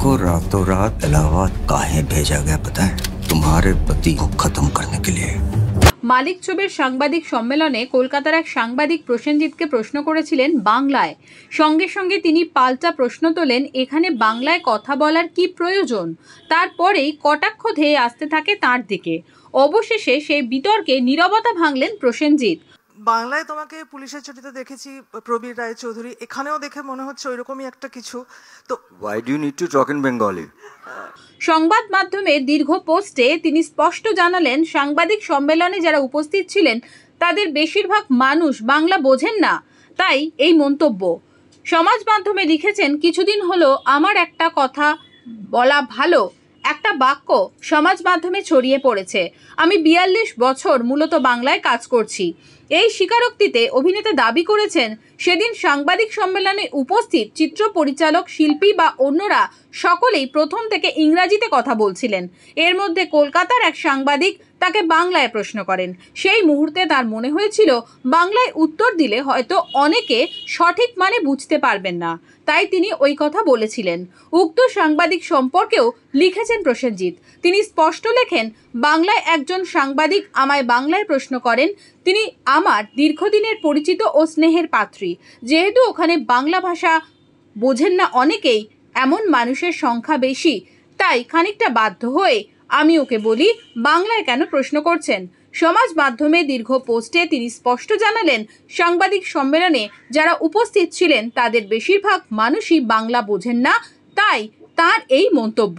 को रातों रात इलाहाबाद काहे भेजा गया पता है? तुम्हारे पति को खत्म करने के लिए। মালিক ছবির সাংবাদিক সম্মেলনে কলকাতার এক সাংবাদিক প্রসেনজিৎকে প্রশ্ন করেছিলেন বাংলায়। সঙ্গে সঙ্গে তিনি পাল্টা প্রশ্ন তোলেন, এখানে বাংলায় কথা বলার কি প্রয়োজন? তারপরেই কটাক্ষ ধেয়ে আসতে থাকে তার দিকে। অবশেষে সেই বিতর্কে নীরবতা ভাঙলেন প্রসেনজিৎ। বাংলায় তোমাকে পুলিশের ছুটিতে দেখেছি প্রবীর রায়চৌধুরী, এখানেও দেখে মনে হচ্ছে ওইরকমই একটা কিছু। তো Why do you need to talk in Bengali? সংবাদ মাধ্যমের দীর্ঘ পোস্টে তিনি স্পষ্ট জানালেন, সাংবাদিক সম্মেলনে যারা উপস্থিত ছিলেন তাদের বেশিরভাগ মানুষ বাংলা বোঝেন না, তাই এই মন্তব্য। সমাজ মাধ্যমে লিখেছেন, কিছুদিন হলো আমার একটা কথা বলা ভালো একটা বাক্য সমাজ মাধ্যমে ছড়িয়ে পড়েছে। আমি 42 বছর মূলত বাংলায় কাজ করছি। এই স্বীকারোক্তিতে অভিনেতা দাবি করেছেন, সেদিন সাংবাদিক সম্মেলনে উপস্থিত চিত্র পরিচালক, শিল্পী বা অন্যরা সকলেই প্রথম থেকে ইংরাজিতে কথা বলছিলেন। এর মধ্যে কলকাতার এক সাংবাদিক তাকে বাংলায় প্রশ্ন করেন। সেই মুহূর্তে তার মনে হয়েছিল বাংলায় উত্তর দিলে হয়তো অনেকে সঠিক মানে বুঝতে পারবেন না, তাই তিনি ওই কথা বলেছিলেন। উক্ত সাংবাদিক সম্পর্কেও লিখেছেন প্রসেনজিৎ। তিনি স্পষ্ট লেখেন, বাংলায় একজন সাংবাদিক আমায় বাংলায় প্রশ্ন করেন। তিনি আমার দীর্ঘদিনের পরিচিত ও স্নেহের পাত্রী। যেহেতু ওখানে বাংলা ভাষা বোঝেন না অনেকেই, এমন মানুষের সংখ্যা বেশি, তাই খানিকটা বাধ্য হয়ে আমি ওকে বলি, বাংলায় কেন প্রশ্ন করছেন? সমাজ মাধ্যমে দীর্ঘ পোস্টে তিনি স্পষ্ট জানালেন, সাংবাদিক সম্মেলনে যারা উপস্থিত ছিলেন তাদের বেশিরভাগ মানুষই বাংলা বোঝেন না, তাই তার এই মন্তব্য।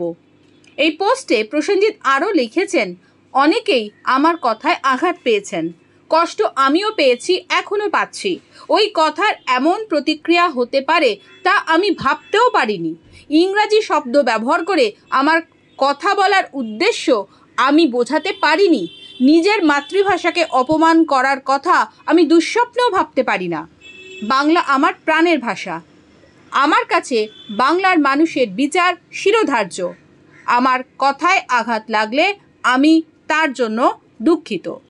এই পোস্টে প্রসেনজিৎ আরও লিখেছেন, অনেকেই আমার কথায় আঘাত পেয়েছেন, কষ্ট আমিও পেয়েছি, এখনও পাচ্ছি। ওই কথার এমন প্রতিক্রিয়া হতে পারে তা আমি ভাবতেও পারিনি। ইংরাজি শব্দ ব্যবহার করে আমার কথা বলার উদ্দেশ্য আমি বোঝাতে পারিনি। নিজের মাতৃভাষাকে অপমান করার কথা আমি দুঃস্বপ্নেও ভাবতে পারি না। বাংলা আমার প্রাণের ভাষা। আমার কাছে বাংলার মানুষের বিচার শিরোধার্য। আমার কথায় আঘাত লাগলে আমি তার জন্য দুঃখিত।